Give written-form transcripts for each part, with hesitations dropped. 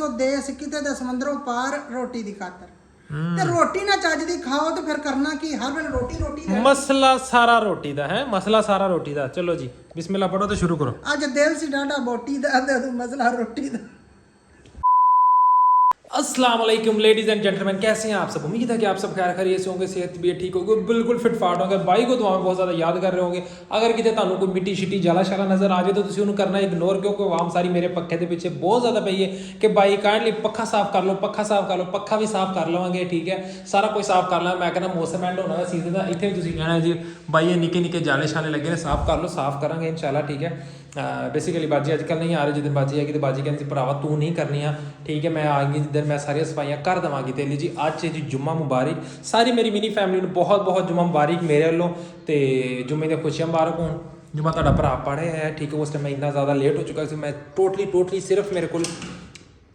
ਦੱਸੋ ਦੇਸ ਕਿਤੇ ਦੇ ਸਮੁੰਦਰੋਂ ਪਾਰ ਰੋਟੀ ਦੀ ਖਾਤਰ ਤੇ ਰੋਟੀ ਨਾ ਚੱਜ ਦੀ ਖਾਓ ਤੇ ਫਿਰ ਕਰਨਾ ਕੀ ਹਰ ਵੇਲੇ ਰੋਟੀ ਰੋਟੀ ਮਸਲਾ ਸਾਰਾ ਰੋਟੀ ਦਾ ਹੈ ਮਸਲਾ ਸਾਰਾ ਰੋਟੀ ਦਾ ਚਲੋ ਜੀ ਬਿਸਮਿਲ੍ਲਾ ਪੜੋ ਤੇ ਸ਼ੁਰੂ ਕਰੋ ਅੱਜ ਦਿਲ ਸੀ ਡਾਡਾ ਬੋਟੀ ਦਾ ਤੇ ਮਸਲਾ ਰੋਟੀ ਦਾ अस्सलाम वालेकुम लेडीज एंड जेंटलमैन कैसे हैं आप सब उम्मीद है कि आप सब खैर खैरियत से होंगे सेहत भी ठीक होगी बिल्कुल फिट फाट होंगे भाई को दुआ में बहुत ज़्यादा याद कर रहे होंगे अगर कितने ਤੁਹਾਨੂੰ ਕੋਈ ਮਿੱਟੀ ਛਿੱਟੀ ਜਾਲਾ ਸ਼ਾਲਾ ਨਜ਼ਰ ਆ ਜਾਏ ਤਾਂ ਤੁਸੀਂ ਉਹਨੂੰ ਕਰਨਾ ਇਗਨੋਰ ਕਿਉਂਕਿ ਆਵਾਮ ਸਾਰੀ ਮੇਰੇ ਪੱਖੇ ਦੇ ਪਿੱਛੇ ਬਹੁਤ ਜ਼ਿਆਦਾ ਪਈ ਹੈ ਕਿ ਭਾਈ ਕਾਈਂਡਲੀ ਪੱਖਾ ਸਾਫ਼ ਕਰ ਲਓ ਪੱਖਾ ਵੀ ਸਾਫ਼ ਕਰ ਲਵਾਂਗੇ ਠੀਕ ਹੈ ਸਾਰਾ ਕੁਝ ਸਾਫ਼ ਕਰ ਲਾਂ ਮੈਂ ਕਹਿੰਦਾ ਮੌਸਮ ਐਂਡ ਹੋਣਾ ਸੀਜ਼ਨ ਦਾ ਇੱਥੇ ਵੀ ਤੁਸੀਂ ਕਹਿਣਾ ਜੀ ਭਾਈ ਇਹ ਨਿੱਕੇ ਨਿੱਕੇ ਜਾਲੇ ਸ਼ਾਲੇ ਲੱਗੇ ਨੇ ਸਾਫ਼ ਕਰ ਲਓ ਸਾਫ਼ ਕਰਾਂਗੇ ਇਨਸ਼ਾਅੱਲਾ ਠੀਕ ਹੈ बेसिकली बाजी अजकल नहीं आ रही जिस दिन बाजी आएगी तो बाजी कहती भरावा तू नहीं करनी है ठीक है मैं आएगी जिस दिन मैं सारी सफाइयाँ कर देवांगी तेली जी आज जी जुम्मा मुबारक सारी मेरी मिनी फैमिली में बहुत बहुत जुम्मा मुबारक मेरे वालों तो जुम्मे दी खुशियां मुबारक होण जुम्मा तुहाडा भरा पढ़े है ठीक है उस टाइम मैं इन्ना ज़्यादा लेट हो चुका सी मैं टोटली सिर्फ मेरे को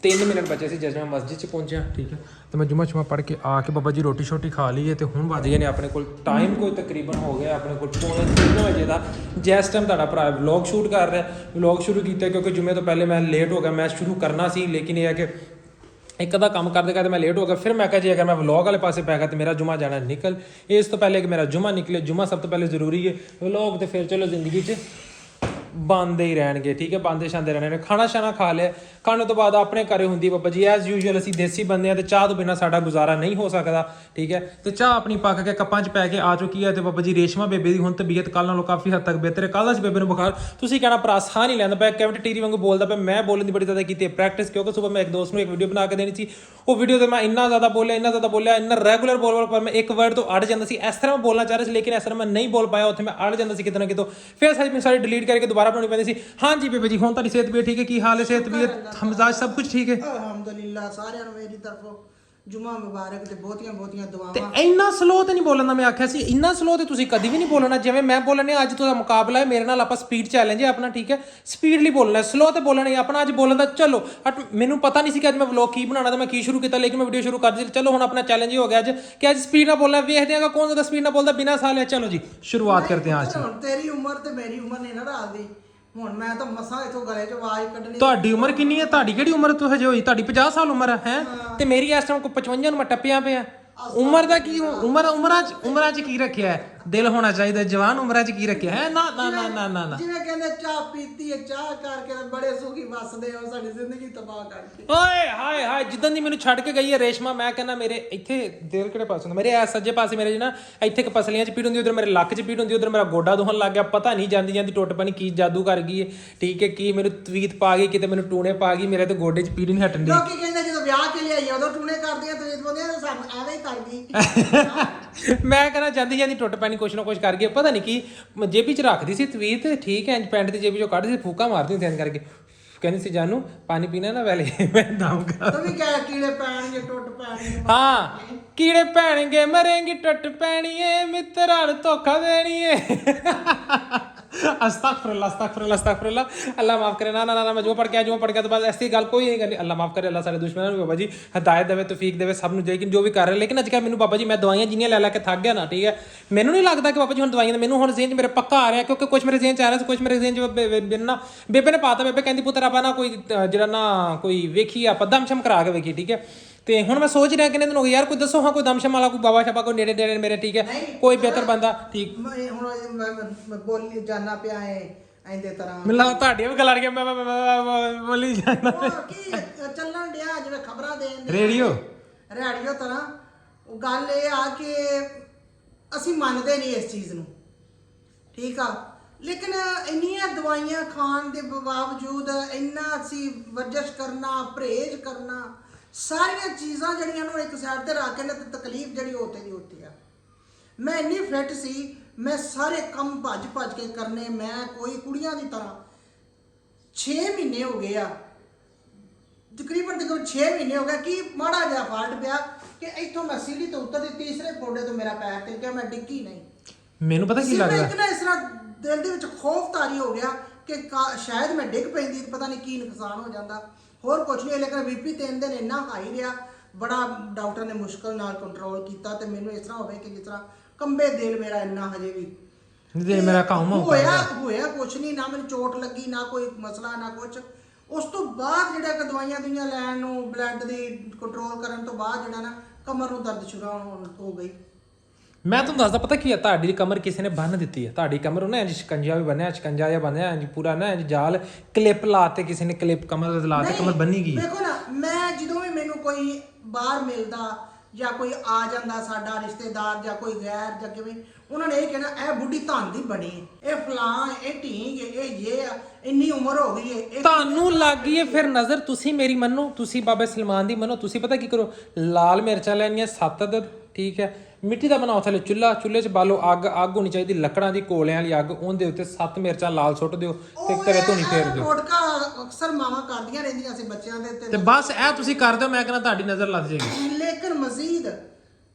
3 मिनट बचे सी जज मैं मस्जिद च पहुंचा ठीक है तो मैं जुम्मा पढ़ के आके बाबा जी रोटी शोटी खा ली है तो हुण बज गए ने अपने को टाइम कोई तकरीबन हो गया अपने को 3 बजे का जिस टाइम तुहाडा भरा व्लॉग शूट कर रहा है व्लॉग शुरू किया क्योंकि जुम्मे तो पहले मैं लेट हो गया मैं शुरू करना सी लेकिन यह है कि एक अदा काम करते करते मैं लेट हो गया फिर मैं कहा जी अगर मैं व्लॉग वाले पासे पै गया तो मेरा जुम्मा जाना निकल इस तो पहले कि मेरा जुम्मा निकले जुम्मा सब तो पहले जरूरी है व्लॉग तो फिर चलो जिंदगी च बनते ही रहणगे ठीक है बनते शांते रहने ने खाना शाना खा लिया खाने तो बाद अपने घर होंगी बाबा जी एज यूजुअल असीं देसी बंदे हैं तो चाह तो बिना साडा गुजारा नहीं हो सकता ठीक है तो चाह अपनी पक के कप्पां च पै के आ चुकी है तो बाबा जी रेशमा बेबे की हुण तबीयत कल नालों काफ़ी हद तक बेहतर है कल अज बेबे नूं बुखार तुसीं कहना भरा साह नहीं लैंदा पिया कैविटी टीरी वांगू बोलदा पिया मैं बोलण दी बड़ी ज़्यादा कीती प्रैक्टिस क्योंकि सुबह मैं एक दोस्त नूं एक वीडियो बना के देनी सी वो वीडियो तो मैं इन्ना ज़्यादा बोलिया इन्ना रेगुलर बोल पर मैं एक वर्ड तो अड़ जाता सी इस तरह मैं बोलना चाह रहा सी लेकिन इस तरह मैं नहीं बोल पाया उत्थे मैं अड़ जाता सी किते ना कितों फिर सारी डिलीट करके दोबारा बनानी पैंदी सी हाँ जी बेबे जी हुण तुहाडी सेहत भी ठीक है की हाल है सेहत भी मिजाज सब कुछ ठीक है ਅਲਹਮਦੁਲਿਲਾ ਸਾਰਿਆਂ ਨੂੰ ਮੇਰੀ ਤਰਫੋਂ ਜੁਮਾ ਮੁਬਾਰਕ ਤੇ ਬਹੁਤੀਆਂ ਤੇ ਦੁਆਵਾਂ ਇੰਨਾ ਸਲੋ ਤੇ ਨਹੀਂ ਬੋਲਣਾ ਮੈਂ ਆਖਿਆ ਸੀ ਇੰਨਾ ਸਲੋ ਤੇ ਤੁਸੀਂ ਕਦੀ ਵੀ ਨਹੀਂ ਬੋਲਣਾ ਜਿਵੇਂ ਮੈਂ ਬੋਲਣੇ ਅੱਜ ਤੁਹਾਡਾ ਮੁਕਾਬਲਾ ਹੈ ਮੇਰੇ ਨਾਲ ਆਪਾਂ ਸਪੀਡ ਚੈਲੰਜ ਹੈ ਆਪਣਾ ਠੀਕ ਹੈ ਸਪੀਡਲੀ ਬੋਲਣਾ ਸਲੋ ਤੇ ਬੋਲਣਾ ਨਹੀਂ ਆਪਣਾ ਅੱਜ ਬੋਲਣ ਦਾ ਚਲੋ ਮੈਨੂੰ ਪਤਾ ਨਹੀਂ ਸੀ ਕਿ ਅੱਜ ਮੈਂ ਵਲੌਗ ਕੀ ਬਣਾਉਣਾ ਤੇ ਮੈਂ ਕੀ ਸ਼ੁਰੂ ਕੀਤਾ ਲੇਕਿਨ ਮੈਂ ਵੀਡੀਓ ਸ਼ੁਰੂ ਕਰ ਦਿੱਤੀ ਚਲੋ ਹੁਣ ਆਪਣਾ ਚੈਲੰਜ ਹੀ ਹੋ ਗਿਆ ਅੱਜ ਕਿ ਅੱਜ ਸਪੀਡ ਨਾਲ ਬੋਲਣਾ ਵੇਖਦੇ ਆਂਗਾ ਕੌਣ ਜ਼ਿਆਦਾ ਸਪੀਡ ਨਾਲ ਬੋਲਦਾ ਬਿਨਾਂ ਸਾਹ ਲਿਆ ਚਲੋ ਜੀ ਸ਼ੁਰੂਆਤ करते हैं आज ਤੇਰੀ ਉਮਰ ਤੇ ਮੇਰੀ ਉਮਰ ਨੇ ਨਾ ਰਾਦੀ ਹੁਣ ਮੈਂ ਤਾਂ ਮਸਾਂ ਇਥੋਂ ਗਲੇ 'ਚ ਆਵਾਜ਼ ਕੱਢਣੀ ਤੁਹਾਡੀ ਉਮਰ ਕਿੰਨੀ ਹੈ ਤੁਹਾਡੀ ਕਿਹੜੀ ਉਮਰ ਤੋਂ ਹਜੇ ਹੋਈ ਤੁਹਾਡੀ 50 ਸਾਲ ਉਮਰ ਹੈ ਤੇ ਮੇਰੀ ਇਸ ਟਾਈਮ ਕੋਈ 55 ਨੂੰ ਮੈਂ ਟੱਪਿਆ ਪਿਆ ਉਮਰ ਦਾ ਕੀ ਉਮਰਾਂ 'ਚ ਕੀ ਰੱਖਿਆ ਹੈ ਦਿਲ ਹੋਣਾ ਚਾਹੀਦਾ ਜਵਾਨ ਉਮਰਾਂ 'ਚ ਕੀ ਰੱਖਿਆ ਹੈ ਨਾ ਜਿਵੇਂ ਕਹਿੰਦੇ ਚਾਹ ਪੀਤੀ ਹੈ ਚਾਹ ਕਰਕੇ ਬੜੇ ਸੁਖੀ ਵਸਦੇ ਹੋ ਸਾਡੀ ਜ਼ਿੰਦਗੀ ਤਬਾਹ ਕਰਕੇ ਓਏ ਹਾਏ ਜਿੱਦਾਂ ਦੀ ਮੈਨੂੰ ਛੱਡ ਕੇ ਗਈ ਹੈ ਰੇਸ਼ਮਾ ਮੈਂ ਕਹਿੰਦਾ ਮੇਰੇ ਇੱਥੇ ਦਿਲ ਕਿਹੜੇ ਪਾਸੇ ਹੁੰਦਾ ਮੇਰੇ ਐ ਸੱਜੇ ਪਾਸੇ ਮੇਰੇ ਨਾ ਇੱਥੇ ਕ ਪਸਲੀਆਂ 'ਚ ਪੀੜ ਹੁੰਦੀ ਉਧਰ ਮੇਰੇ ਲੱਕ 'ਚ ਪੀੜ ਹੁੰਦੀ ਉਧਰ ਮੇਰਾ ਗੋਡਾ ਦੁਖਣ ਲੱਗ ਗਿਆ ਪਤਾ ਨਹੀਂ ਜਾਂਦੀ ਟੁੱਟ ਪਣੀ ਕੀ ਜਾਦੂ ਕਰ ਗਈ ਹੈ ਠੀਕ ਹੈ ਕੀ ਮੈਨੂੰ ਤਵੀਤ ਪਾ ਗਈ ਕਿਤੇ ਮੈਨੂੰ ਟੂਣੇ ਪਾ ਗਈ ਮੇਰੇ ਤੇ ਗੋਡੇ 'ਚ ਪੀੜ ਨਹੀਂ ਹਟਣ ਦੀ ਲੋਕੀ ਕਹਿੰਦੇ ਜਦੋਂ ਵਿਆਹ ਕੇ ਲਿਆਈ ਉਦੋਂ ਟੂਣੇ ਕਰਦੀਆਂ ਤਵੀਤ ਬੰਦੇ ਸਾਨੂੰ ਐਵੇਂ ਹੀ ਕਰ ਗਈ ਮੈਂ ਕਹਿੰਦਾ ਜਾਂਦੀ ਟੁੱਟ ਪੈਣੀ ਕੁਛ ਨਾ ਕੁਛ ਕਰ ਗਈ ਪਤਾ ਨਹੀਂ ਕੀ ਜੇਬੀ 'ਚ ਰੱਖਦੀ ਸੀ ਤਵੀਤ ਠੀਕ ਹੈ ਪੈਂਟ ਦੀ ਜੇਬੀ 'ਚੋਂ ਕੱਢਦੀ ਸੀ ਫੂਕਾ ਮਾਰਦੀ ਸੀ ਕਰਕੇ ਕਹਿੰਦੀ ਸੀ ਜਾਨੂ ਪਾਣੀ ਪੀਣਾ ਨਾ ਪਹਿਲੇ ਮੈਂ ਦਮ ਕਰ ਤੂੰ ਵੀ ਕਹਿ ਕੀੜੇ ਪੈਣਗੇ ਟੁੱਟ ਪੈਣਗੇ ਹਾਂ ਕੀੜੇ ਪੈਣਗੇ ਮਰੇਂਗੀ ਟੁੱਟ ਪੈਣੀ ਏ ਮਿੱਤਰਾਂ ਨੂੰ ਧੋਖਾ ਦੇਣੀ ਏ अस्तगफिरुल्लाह अल्लाह माफ करे ना मैं जो पढ़ के तो बस ऐसी गल कोई नहीं करनी अल्लाह माफ करे अल्लाह सारे दुश्मनों को बाबा जी हदायत देवे तौफीक देवे सब ਨੂੰ लेकिन जो भी कर रहे लेकिन ਅੱਜ ਕੱਲ੍ਹ ਮੈਨੂੰ ਬਾਬਾ ਜੀ ਮੈਂ ਦਵਾਈਆਂ ਜਿੰਨੀਆਂ ਲੈ ਕੇ ਥੱਕ ਗਿਆ ਨਾ ਠੀਕ ਹੈ ਮੈਨੂੰ ਨਹੀਂ ਲੱਗਦਾ ਕਿ ਬਾਬਾ ਜੀ ਹੁਣ ਦਵਾਈਆਂ ਦਾ ਮੈਨੂੰ ਹੁਣ ਜ਼ੇਨ 'ਚ ਮੇਰੇ ਪੱਕਾ ਆ ਰਿਹਾ ਕਿਉਂਕਿ ਕੁਝ ਮੇਰੇ ਜ਼ੇਨ 'ਚ ਆ ਰਿਹਾ ਸੀ ਕੁਝ ਮੇਰੇ ਜ਼ੇਨ 'ਚ ਨਾ ਬੇਬੇ ਨੇ ਪਾਤਾ ਬੇਬੇ ਕਹਿੰਦੀ ਪੁੱਤਰ ਆਪਾਂ ਨਾ ਕੋਈ ਜਿਹੜਾ ਨਾ ਕੋਈ ਵੇਖੀ ਆਪਾਂ ਦਮਸ਼ਮ ਕਰਾ ਕੇ ਵੇਖੀ ਠੀਕ ਹੈ ਤੇ ਹੁਣ ਮੈਂ ਸੋਚ ਰਿਹਾ ਕਿੰਨੇ ਦਿਨ ਹੋ ਗਏ ਯਾਰ ਕੋਈ ਦੱਸੋ ਹਾਂ ਕੋਈ ਦਮਸ਼ਮ ਵਾਲਾ ਕੋਈ ਬਾਬਾ ਸ਼ਾਬਾ ਕੋਈ ਨੇੜੇ ਮੇਰੇ ਠੀਕ ਹੈ ਕੋਈ ਬਿਹਤਰ ਬੰਦਾ ਠੀਕ ਹੁਣ ਮੈਂ ਬੋਲੀ ਜਾਣਾ ਪਿਆ ਹੈ ਐਂਦੇ ਤਰ੍ਹਾਂ ਮੈਨੂੰ ਤੁਹਾਡੀਆਂ ਵੀ ਗੱਲਾਂ ਆ ਰਹੀਆਂ ਮੈਂ ਬੋਲੀ ਜਾਣਾ ਕੀ ਚੱਲਣ ਡਿਆ ਜਿਵੇਂ ਖਬਰਾਂ ਦੇਣ ਰੇਡੀਓ ਤਰ੍ਹਾਂ ਉਹ ਗੱਲ ਇਹ ਆ ਕਿ ਅਸੀਂ ਮੰਨਦੇ ਨਹੀਂ ਇਸ ਚੀਜ਼ ਨੂੰ ਠੀਕ ਆ ਲੇਕਿਨ ਇੰਨੀਆਂ ਦਵਾਈਆਂ ਖਾਣ ਦੇ ਬਾਵਜੂਦ ਇੰਨਾ ਅਸੀਂ ਵਰਜਿਸ਼ ਕਰਨਾ ਪਰਹੇਜ਼ ਕਰਨਾ ਸਾਰੀਆਂ ਚੀਜ਼ਾਂ ਜਿਹੜੀਆਂ ਨੂੰ ਇੱਕ ਸਾਈਡ ਤੇ ਰੱਖ ਕੇ ਨਾ ਤੇ ਤਕਲੀਫ ਜਿਹੜੀ ਉੱਥੇ ਦੀ ਉੱਥੇ ਆ ਮੈਂ ਇੰਨੀ ਫਿੱਟ ਸੀ ਮੈਂ ਸਾਰੇ ਕੰਮ ਭੱਜ ਕੇ ਕਰਨੇ ਮੈਂ ਕੋਈ ਕੁੜੀਆਂ ਦੀ ਤਰ੍ਹਾਂ 6 ਮਹੀਨੇ ਹੋ ਗਏ ਆ ਤਕਰੀਬਨ 6 ਮਹੀਨੇ ਹੋ ਗਏ ਕਿ ਮਾੜਾ ਜਿਹਾ ਫਾਲਟ ਪਿਆ ਕਿ ਇੱਥੋਂ ਮੈਂ ਸੀੜੀ ਤੋਂ ਉੱਤਰਦੀ ਤੀਸਰੇ ਫੋੜੇ ਤੋਂ ਮੇਰਾ ਪੈਰ ਤੇ ਗਿਆ ਮੈਂ ਡਿੱਗੀ ਨਹੀਂ ਮੈਨੂੰ ਪਤਾ ਕੀ ਲੱਗਦਾ ਇਤਨਾ ਇਸ ਤਰ੍ਹਾਂ ਦਿਲ ਦੇ ਵਿੱਚ ਖੌਫ ਤਾਰੀ ਹੋ ਗਿਆ ਕਿ ਸ਼ਾਇਦ ਮੈਂ ਡਿੱਗ ਪੈਂਦੀ ਪਤਾ ਨਹੀਂ ਕੀ ਨੁਕਸਾਨ ਹੋ ਜਾਂਦਾ ਹੋਰ ਕੁਝ ਨਹੀਂ ਲੇਕਿਨ ਬੀਪੀ 3 ਦਿਨ ਇੰਨਾ ਹਾਈ ਰਿਹਾ ਬੜਾ ਡਾਕਟਰ ਨੇ ਮੁਸ਼ਕਲ ਨਾਲ ਕੰਟਰੋਲ ਕੀਤਾ ਤੇ ਮੈਨੂੰ ਇਸ ਤਰ੍ਹਾਂ ਹੋਵੇ ਕਿ ਜਿਸ ਤਰ੍ਹਾਂ ਕੰਬੇ ਦਿਲ ਮੇਰਾ ਇੰਨਾ ਹਜੇ ਵੀ ਦਿਲ ਮੇਰਾ ਕੰਮ ਹੋਇਆ ਕੁਝ ਨਹੀਂ ਨਾ ਮੈਨੂੰ ਚੋਟ ਲੱਗੀ ਨਾ ਕੋਈ ਮਸਲਾ ਨਾ ਕੁਝ ਉਸ ਤੋਂ ਬਾਅਦ ਜਿਹੜਾ ਕਿ ਦਵਾਈਆਂ ਦੁਈਆਂ ਲੈਣ ਨੂੰ ਬਲੱਡ ਦੀ ਕੰਟਰੋਲ ਕਰਨ ਤੋਂ ਬਾਅਦ ਜਿਹੜਾ ਨਾ ਕਮਰ ਨੂੰ ਦਰਦ ਸ਼ੁਰੂ ਹੋ ਗਈ। ਮੈਂ ਤੁਹਾਨੂੰ ਦੱਸਦਾ ਪਤਾ ਕੀ ਹੈ, ਤੁਹਾਡੀ ਕਮਰ ਕਿਸੇ ਨੇ ਬੰਨ ਦਿੱਤੀ ਹੈ। ਤੁਹਾਡੀ ਕਮਰ ਨੂੰ ਨਾ ਇੰਜ ਸ਼ਿਕੰਜਾ ਵੀ ਬੰਨਿਆ, ਸ਼ਿਕੰਜਾ ਜਿਹਾ ਬੰਨਿਆ ਇੰਜ ਪੂਰਾ ਨਾ ਇੰਜ ਜਾਲ ਕਲਿੱਪ ਲਾਤੇ, ਕਿਸੇ ਨੇ ਕਲਿੱਪ ਕਮਰ ਤੇ ਲਾਤੇ, ਕਮਰ ਬੰਨੀ ਗਈ। ਦੇਖੋ ਨਾ, ਮੈਂ ਜਦੋਂ ਵੀ ਮੈਨੂੰ ਕੋਈ ਬਾਹਰ ਮਿਲਦਾ ਜਾਂ ਕੋਈ ਆ ਜਾਂਦਾ ਸਾਡਾ ਰਿਸ਼ਤੇਦਾਰ ਜਾਂ ਕੋਈ ਗੈਰ ਜਾਂ ਕਿਵੇਂ, ਉਹਨਾਂ ਨੇ ਇਹ ਕਹਿਣਾ ਇਹ ਬੁੱਢੀ ਧੰਨ ਦੀ ਬਣੀ ਹੈ, ਇਹ ਫਲਾਂ, ਇਹ ਢੀਂਗ, ਇਹ ਆ, ਇੰਨੀ ਉਮਰ ਹੋ ਗਈ ਹੈ। ਤੁਹਾਨੂੰ ਲੱਗ ਗਈ ਹੈ ਫਿਰ ਨਜ਼ਰ। ਤੁਸੀਂ ਮੇਰੀ ਮੰਨੋ, ਤੁਸੀਂ ਬਾਬਾ ਸਲਮਾਨ ਦੀ ਮੰਨੋ। ਤੁਸੀਂ ਪਤਾ ਕੀ ਕਰੋ, ਲਾਲ ਮਿਰਚਾਂ ਲੈਣੀਆਂ 7 ਅਦਦ, ਠੀਕ ਹੈ, ਮਿੱਟੀ ਦਾ ਬਣਾਓ ਥੱਲੇ ਚੁੱਲ੍ਹਾ, ਚੁੱਲ੍ਹੇ 'ਚ ਬਾਲੋ ਅੱਗ, ਅੱਗ ਹੋਣੀ ਚਾਹੀਦੀ ਲੱਕੜਾਂ ਦੀ, ਕੋਲਿਆਂ ਵਾਲੀ ਅੱਗ, ਉਹਦੇ ਉੱਤੇ 7 ਮਿਰਚਾਂ ਲਾਲ ਸੁੱਟ ਦਿਓ ਤੇ ਘਰੇ ਧੁਨੀ ਫੇਰ ਦਿਓ। ਟੋਟਕਾ ਅਕਸਰ ਮਾਵਾਂ ਕਰਦੀਆਂ ਰਹਿੰਦੀਆਂ ਸੀ ਬੱਚਿਆਂ ਦੇ ਤੇ ਬਸ ਇਹ ਤੁਸੀਂ ਕਰ ਦਿਓ, ਮੈਂ ਕਹਿੰਦਾ ਤੁਹਾਡੀ ਨਜ਼ਰ ਲੱਗ ਜਾਏਗੀ। ਲੇਕਿਨ ਮਜ਼ੀਦ